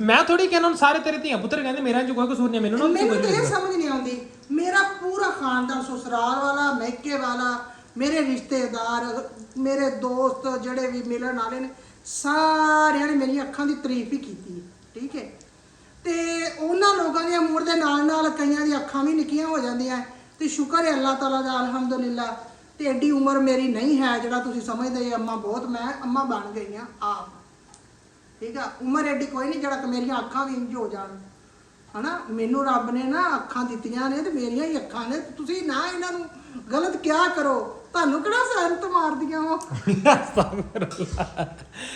ਮੈਂ ਥੋੜੀ ਕਹਿਣਾ ਹੁਣ ਸਾਰੇ ਤੇਰੇ ਧੀਆਂ ਪੁੱਤਰ ਕਹਿੰਦੇ ਮੇਰਾ ਜੋ ਕੋਈ ਕਸੂਰ ਨਹੀਂ, ਮੈਨੂੰ ਨਾ ਮੈਨੂੰ ਤਾਂ ਇਹ ਸਮਝ ਨਹੀਂ ਆਉਂਦੀ, ਮੇਰਾ ਪੂਰਾ ਖਾਨਦਾਨ ਸਸੁਰਾਲ ਵਾਲਾ, ਮੈਕੇ ਵਾਲਾ, ਮੇਰੇ ਰਿਸ਼ਤੇਦਾਰ, ਮੇਰੇ ਦੋਸਤ ਜਿਹੜੇ ਵੀ ਮਿਲਣ ਵਾਲੇ ਨੇ, ਸਾਰਿਆਂ ਨੇ ਮੇਰੀਆਂ ਅੱਖਾਂ ਦੀ ਤਾਰੀਫ ਹੀ ਕੀਤੀ ਹੈ, ਠੀਕ ਹੈ। ਤੇ ਉਹਨਾਂ ਲੋਕਾਂ ਦੀਆਂ ਉਮਰ ਦੇ ਨਾਲ ਨਾਲ ਕਈਆਂ ਦੀ ਅੱਖਾਂ ਵੀ ਨਿੱਕੀਆਂ ਹੋ ਜਾਂਦੀਆਂ ਤੇ ਸ਼ੁਕਰ ਹੈ ਅੱਲਾਹ ਤਾਲਾ ਦਾ, ਅਲਹਮਦੁਲਿਲਾ। ਤੇ ਐਡੀ ਉਮਰ ਮੇਰੀ ਨਹੀਂ ਹੈ ਜਿਹੜਾ ਤੁਸੀਂ ਸਮਝਦੇ ਅੰਮਾ ਬਹੁਤ, ਮੈਂ ਅੰਮਾ ਬਣ ਗਈ ਆ ਆਪ, ਠੀਕ ਆ। ਉਮਰ ਐਡੀ ਕੋਈ ਨਹੀਂ ਜਿਹੜਾ ਕਿ ਮੇਰੀਆਂ ਅੱਖਾਂ ਵੀ ਇੰਜ ਹੋ ਜਾਣ, ਹਨਾ। ਮੈਨੂੰ ਰੱਬ ਨੇ ਨਾ ਅੱਖਾਂ ਦਿੱਤੀਆਂ ਨੇ ਤੇ ਮੇਰੀਆਂ ਹੀ ਅੱਖਾਂ ਨੇ, ਤੁਸੀਂ ਨਾ ਇਹਨਾਂ ਨੂੰ ਗਲਤ ਕਿਆ ਕਰੋ, ਤੁਹਾਨੂੰ किहड़ा सहमत मार दिया हो।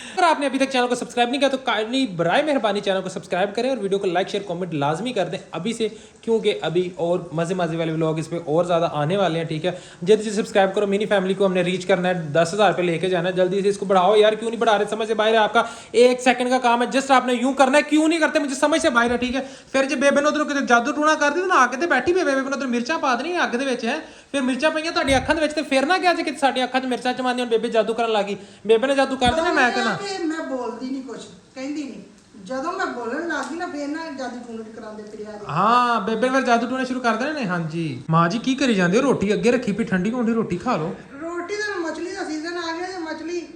अगर आपने अभी तक चैनल को सब्सक्राइब नहीं किया तो काइंडली बराए मेहरबानी चैनल को सब्सक्राइब करें और वीडियो को लाइक शेयर कमेंट लाजमी कर दें अभी से, क्योंकि अभी और मज़े वाले व्लॉग इस पे और ज़्यादा आने वाले हैं, ठीक है। जल्दी से सब्सक्राइब करो, मिनी फैमिली को हमने रीच करना है, 10,000 पे लेके जाना है, जल्दी से इसको बढ़ाओ यार। क्यों नहीं बढ़ा रहे, समझ से बाहर है आपका, 1 सेकंड का काम है, जस्ट आपने यूं करना है, क्यों नहीं करते मुझे समझ से बाहर है, ठीक है। फिर जो बेबे ने उधर किते जादू टूना कर दी ना आके ते बैठी बेबे ने उधर मिर्चा पा देनी अग दे विच है, फिर मिर्चा पईयां तुहाडी अखां दे विच ते फिर ना क्या जे कि साडी अखां 'ਚ ਮਿਰਚਾਂ ਚਮਾਉਂਦੀਆਂ ਹੁਣ ਬੇਬੇ ਜਾਦੂ ਕਰਨ ਲੱਗੀ। ਬੇਬੇ ਨੇ ਜਾਦੂ ਕਰ ਦੇਣਾ, ਮੈਂ ਕਹਿਣਾ ਕਿ ਮੈਂ ਬੋਲਦੀ ਨਹੀਂ ਕੁਛ, ਕਹਿੰਦੀ ਨਹੀਂ, ਜਦੋਂ ਮੈਂ ਬੋਲਣ ਲੱਗੀ ਨਾ ਫੇਰ ਨਾ ਜਾਦੂ ਟੂਣਾ ਕਰਾਉਂਦੇ ਫਿਰਿਆ ਜੀ। ਹਾਂ ਬੇਬੇ ਫਿਰ ਜਾਦੂ ਟੂਣੇ ਸ਼ੁਰੂ ਕਰ ਦੇਣੇ ਨੇ। ਹਾਂਜੀ ਮਾਂ ਜੀ ਕੀ ਕਰੀ ਜਾਂਦੇ ਹੋ? ਰੋਟੀ ਅੱਗੇ ਰੱਖੀ ਪਈ ਠੰਡੀ ਹੋਣੀ, ਰੋਟੀ ਖਾ ਲਓ। ਰੋਟੀ ਦਾ ਮਛਲੀ ਦਾ ਸੀਜ਼ਨ ਆ ਗਿਆ, ਮਛਲੀ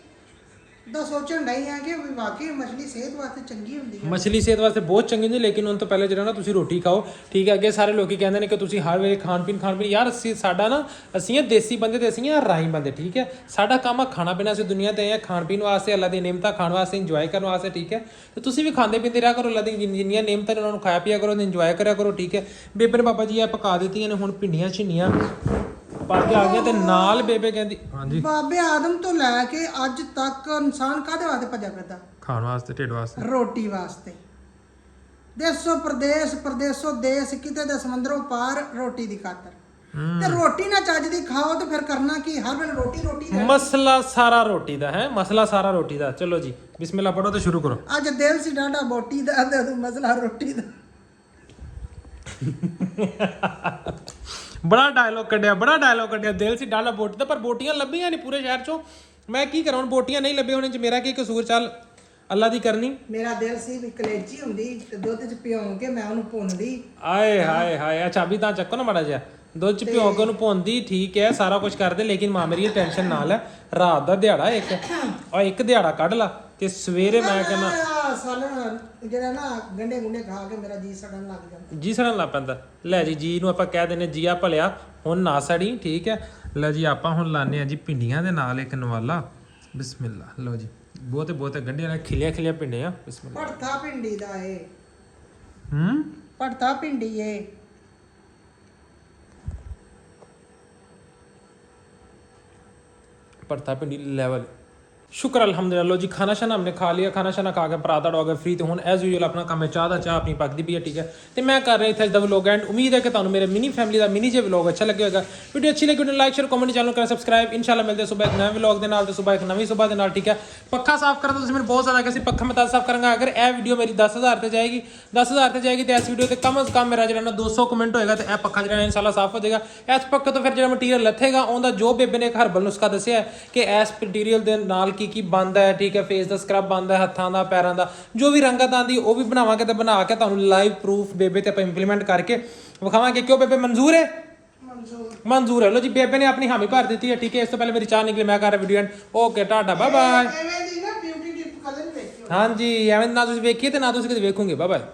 ਦਾ ਸੋਚਣ ਡਈ ਆ ਕਿ ਵੀ ਵਾਕਈ ਮਛਲੀ ਸਿਹਤ ਵਾਸਤੇ ਚੰਗੀ ਹੁੰਦੀ ਹੈ। ਮਛਲੀ ਸਿਹਤ ਵਾਸਤੇ ਬਹੁਤ ਚੰਗੀ ਹੁੰਦੀ, ਲੇਕਿਨ ਉਹਨਾਂ ਤੋਂ ਪਹਿਲੇ ਜਿਹੜਾ ਨਾ ਤੁਸੀਂ ਰੋਟੀ ਖਾਓ, ਠੀਕ ਹੈ। ਅੱਗੇ ਸਾਰੇ ਲੋਕੀ ਕਹਿੰਦੇ ਨੇ ਕਿ ਤੁਸੀਂ ਹਰ ਵੇਲੇ ਖਾਣ ਪੀਣ ਯਾਰ ਸਾਡਾ ਨਾ ਅਸੀਂ ਆ ਦੇਸੀ ਬੰਦੇ ਤੇ ਅਸੀਂ ਆ ਰਾਈ ਬੰਦੇ, ਠੀਕ ਹੈ। ਸਾਡਾ ਕੰਮ ਆ ਖਾਣਾ ਪੀਣਾ, ਅਸੀਂ ਦੁਨੀਆ ਤੇ ਆਏ ਆ ਖਾਣ ਪੀਣ ਵਾਸਤੇ, ਅੱਲਾ ਦੀ ਨਿਮਤਾਂ ਖਾਣ ਵਾਸਤੇ, ਇੰਜੋਏ ਕਰਨ ਵਾਸਤੇ, ਠੀਕ ਹੈ। ਤੇ ਤੁਸੀਂ ਵੀ ਖਾਂਦੇ ਪੀਂਦੇ ਰਿਹਾ ਕਰੋ, ਅੱਲਾ ਦੀ ਜਿੰਨੀਆਂ ਨਿਮਤਾਂ ਨੇ ਉਹਨਾਂ ਨੂੰ ਖਾਇਆ ਪੀਆ ਕਰੋ, ਇੰਜੋਏ ਕਰਿਆ ਕਰੋ, ਠੀਕ ਹੈ। ਬੇਬੇ ਨੇ ਪਾਪਾ ਜੀ ਇਹ ਪਕਾ ਦਿੱਤੀਆਂ ਨੇ ਹੁਣ ਭਿੰਡੀਆਂ ਛਿੰਡੀਆਂ ਪਾ ਕੇ ਆ ਗਿਆ ਤੇ ਨਾਲ ਬੇਬੇ ਕਹਿੰਦੀ ਹਾਂਜੀ ਬਾਬੇ ਆਦਮ ਤੋਂ ਲੈ ਕੇ ਅੱਜ ਤੱਕ ਇਨਸਾਨ ਕਾਹਦੇ ਵਾਸਤੇ ਭੱਜਿਆ ਫਿਰਦਾ? ਖਾਣ ਵਾਸਤੇ, ਢਿੱਡ ਵਾਸਤੇ, ਰੋਟੀ ਵਾਸਤੇ। ਦੇਸੋ ਪ੍ਰਦੇਸ਼, ਪ੍ਰਦੇਸੋ ਦੇਸ਼, ਕਿਤੇ ਦੇ ਸਮੁੰਦਰੋਂ ਪਾਰ ਰੋਟੀ ਦੀ ਖਾਤਰ। ਤੇ ਰੋਟੀ ਨਾ ਚੱਜ ਦੀ ਖਾਓ ਤੇ ਫਿਰ ਕਰਨਾ ਕੀ? ਹਰ ਵੇਲੇ ਰੋਟੀ ਰੋਟੀ ਦਾ ਮਸਲਾ ਸਾਰਾ ਰੋਟੀ ਦਾ ਹੈ, ਮਸਲਾ ਸਾਰਾ ਰੋਟੀ ਦਾ। ਚਲੋ ਜੀ ਬਿਸਮਿਲ੍ਲਾ ਪੜੋ ਤੇ ਸ਼ੁਰੂ ਕਰੋ। ਅੱਜ ਦਿਲ ਸੀ ਡਾਡਾ ਬੋਟੀ ਦਾ ਤੇ ਮਸਲਾ ਰੋਟੀ ਦਾ। ਬੜਾ ਡਾਇਲੋਗ ਕੱਢਿਆ ਦਿਲ ਸੀ ਡਾਲਾ ਬੋਟੀ ਦਾ, ਪਰ ਬੋਟੀਆਂ ਲੱਭੀਆਂ ਨਹੀਂ ਪੂਰੇ ਸ਼ਹਿਰ ਚੋਂ। ਮੈਂ ਕੀ ਕਰਾਂ ਹੁਣ, ਬੋਟੀਆਂ ਨਹੀਂ ਲੱਭੇ ਹੋਣੇ ਚ ਮੇਰਾ ਕੀ ਕਸੂਰ? ਚੱਲ ਅੱਲਾ ਦੀ ਕਰਨੀ। ਮੇਰਾ ਦਿਲ ਸੀ ਵੀ ਕਲੇਜੀ ਹੁੰਦੀ ਤੇ ਦੁੱਧ ਚ ਭਿਉਂ ਕੇ ਮੈਂ ਉਹਨੂੰ ਭੁੰਨਦੀ। ਆਏ ਹਾਏ ਹਾਏ, ਅੱਛਾ ਵੀ ਤਾਂ ਚੱਕੋ ਨਾ ਮਾੜਾ ਜਿਹਾ ਦੁੱਧ ਚ ਭਿਉਂ ਕੇ ਉਹਨੂੰ ਭੁੰਨਦੀ, ਠੀਕ ਹੈ, ਸਾਰਾ ਕੁਝ ਕਰਦੇ, ਲੇਕਿਨ ਮਾਂ ਮੇਰੀ ਟੈਨਸ਼ਨ ਨਾ ਲੈ। ਰਾਤ ਦਾ ਦਿਹਾੜਾ ਇੱਕ ਦਿਹਾੜਾ ਕੱਢ ਲਾ ਤੇ ਸਵੇਰੇ ਮੈਂ ਕਹਿੰਦਾ ਸਾਲਣ ਜਿਹੜਾ ਨਾ ਗੰਡੇ ਗੁੰਡੇ ਖਾ ਕੇ ਮੇਰਾ ਜੀ ਸੜਨ ਲੱਗ ਜਾਂਦਾ। ਜੀ ਸੜਨ ਲੱਗ ਪੈਂਦਾ। ਲੈ ਜੀ ਨੂੰ ਆਪਾਂ ਕਹਿ ਦਿੰਦੇ ਜੀਆ ਭਲਿਆ, ਹੁਣ ਨਾ ਸੜੀ, ਠੀਕ ਹੈ। ਲੈ ਜੀ ਆਪਾਂ ਹੁਣ ਲਾਣੇ ਆ ਜੀ ਭਿੰਡੀਆਂ ਦੇ ਨਾਲ ਇੱਕ ਨਵਾਲਾ। ਬਿਸਮਿਲ੍ਲਾ। ਲਓ ਜੀ ਬਹੁਤੇ ਗੰਢੀਆਂ ਨਾਲ ਖਿਲੀਆਂ ਭਿੰਡੀਆਂ। ਬਿਸਮਿਲ੍ਲਾ। ਭੜਥਾ ਭਿੰਡੀ ਦਾ ਏ। ਹੂੰ ਭੜਥਾ ਭਿੰਡੀ ਏ। ਭੜਥਾ ਭਿੰਡੀ ਲੈਵਲ। शुक्र अल्हम्दुलिल्लाह। लो जी खाना शाना हमने खा लिया, खाना शाना खा के पराठा हो गया फ्री। तो हूँ एज यूजल अपना काम है चाह दा, चाह अपनी पकती भी है, ठीक है। तो मैं कर रहा था व्लॉग एंड उम्मीद है कि तुहानू मेरे मिनी फैमिली का मिनी जे व्लॉग अच्छा लगे होगा। वीडियो अच्छी लगी लाइक शेयर कमेंट, चैनल करें सब्सक्राइब। इंशाल्लाह मिलते सुबह एक नए व्लॉग के नाल, सुबह एक नवी सुबह के नाल, ठीक है। पक्का साफ कर दो मैंने बहुत ज़्यादा कैसे पक्का मैं तद साफ करूँगा। अगर यह वीडियो मेरी 10,000 से जाएगी, 10,000 से जाएगी तो इस वीडियो से कम अज़ कम मेरा जो 200 कमेंट होएगा तो यह पक्का जो इंशाल्लाह साफ हो जाएगा। इस पक्के तो फिर जो मटीरियल लथेगा उनका जो बेबे ने एक हर्बल नुस्खा दसिया है कि इस मटीरियल के नाल की बनता है, ठीक है। फेस का स्क्रब बनता है, हत्थों का पैरों का जो भी रंगत आती वो भी बनावांगे तो बना के तुहानू लाइव प्रूफ बेबे ते इंप्लीमेंट करके विखावांगे। क्यों बेबे मंजूर है? मंजूर है। लो जी बेबे ने अपनी हामी भर दी है, ठीक है। इस तो पहले मेरी चाह निकली, मैं कर रहा video and okay tata bye bye. हाँ जी एवं ना तुसीं वेखिए ते ना तुसीं कदे वेखोगे। Bye bye.